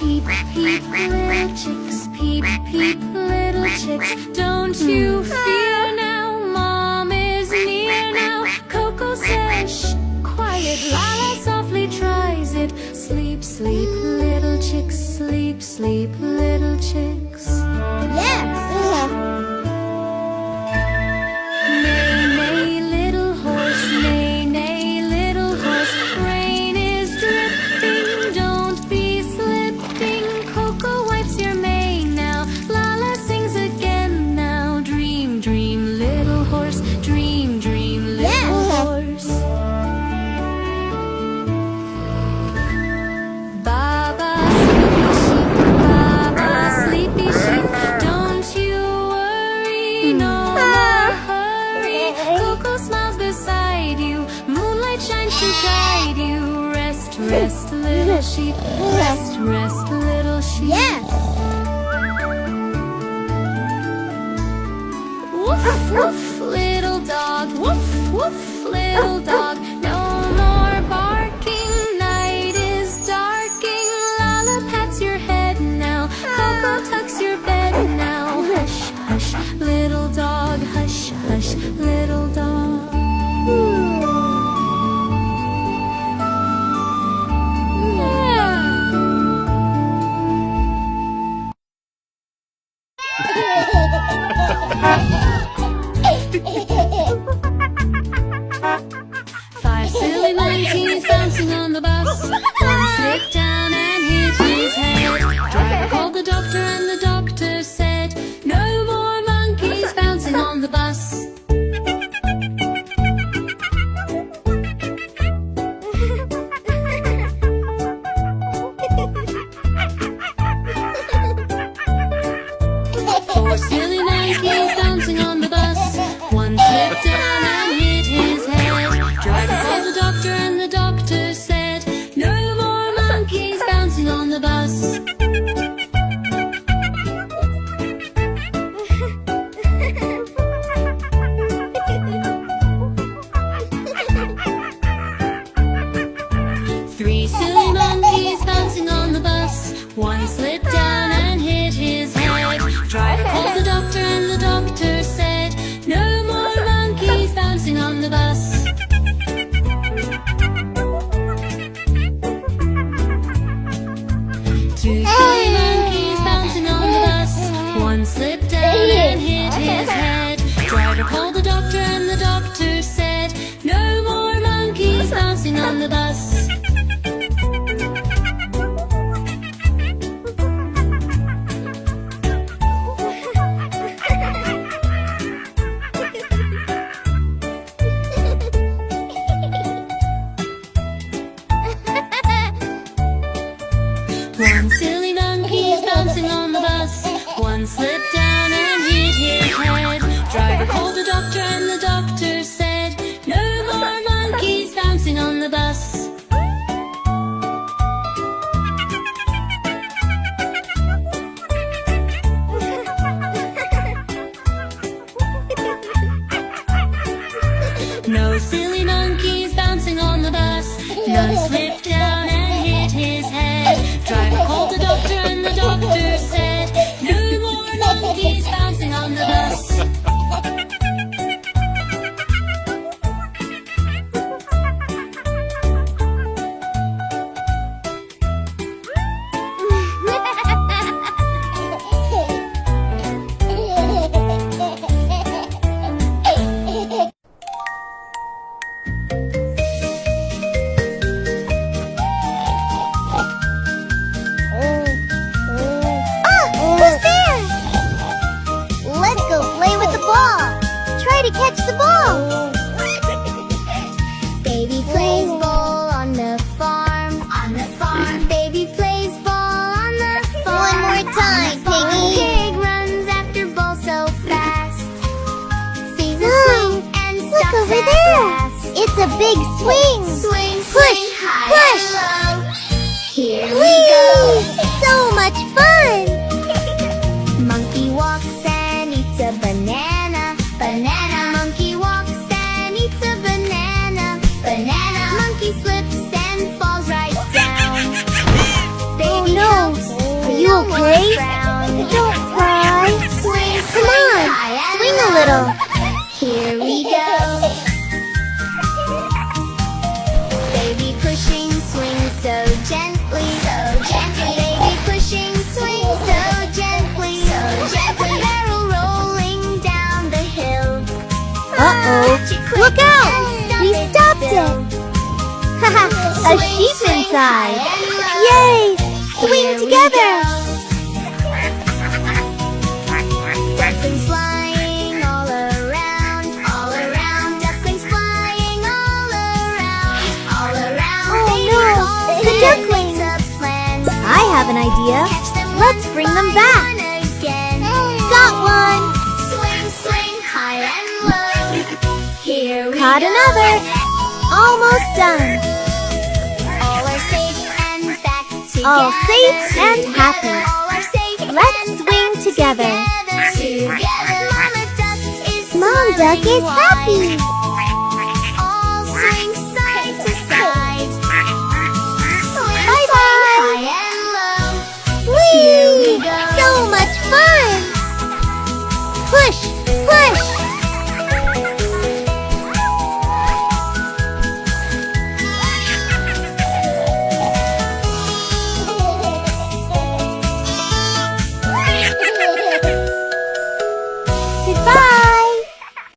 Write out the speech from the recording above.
Peep, peep, little chicks, peep, peep, little chicks. Don't you fear now, Mom is near now. Coco says, shh, quiet. Lala softly tries it. Sleep, sleep, little chicks, sleep, sleep, little chicks. Yes! Neigh, neigh, little horse, neigh, neigh, little horse. Rain is dripping, don't be slipping. Coco wipes your mane now. Lala sings again now. Dream, dream, little horse. Dream, dream, little horse. Baba, sleepy sheep. Don't you worry, no more hurry. Coco smiles beside you. Moonlight shines to guide you. Rest, rest, little sheep. Rest, rest, little sheep. Yes! Woof, woof, little dog. Woof, woof, little dog. No more barking. Night is darking. Lala pats your head now. Coco tucks your bed now. Hush, hush, little dog. Hush, hush, little dog. Five silly monkeys bouncing on the bus. One slipped down and hit his head. Driver called the doctor and the doctor said, no more monkeys bouncing on the bus. Four silly monkeys bouncing on the bus. One slipped down and hit his head. Driver called the doctor and the doctor said, no more monkeys bouncing on the bus. Three silly monkeys bouncing on the bus. One slipped down and hit his head. Driver called the doctor and the doctor said, no more monkeys bouncing on the bus. Two silly monkeys bouncing on the bus. One slipped down and hit his head. Driver called the doctor and the doctor said, no more monkeys bouncing on the bus. One silly monkey's bouncing on the bus. One slipped down and hit his head. Driver called the doctor and the doctor said, no more monkeys bouncing on the bus. No silly monkeys bouncing on the bus. None slipped down and hit his head. Driver called the doctor and the doctor said, no more monkeys bouncing on the bus. To catch the ball. Baby plays ball on the farm. On the farm. Baby plays ball on the farm. One more time, Piggy. Pig runs after ball so fast. Sees a swing and stops. Look over there. It's a big swing. Swing, push, swing, high push. And low. Here we go. So much fun. Monkey walks and eats a banana. Banana. Monkey walks and eats a banana. Banana. Monkey slips and falls right down. Baby helps Wait, don't cry. Come on, swing a little. Here we go. Baby pushing, swing so gently. Baby pushing, swing so gently. Barrel rolling down the hill. Uh-oh, look out! We stopped it. Haha, a sheep inside. Yay! Swing together. Ducklings flying all around. Ducklings flying all around. Oh no, the ducklings. I have an idea. Let's bring them back. Got one. Swing, swing, high and low. Here we Caught go. another. Almost done. All are safe and back together. All safe and happy. All are safe Let's and swing back together. Together. Mama Duck is Mom Duck is smiling happy. wide.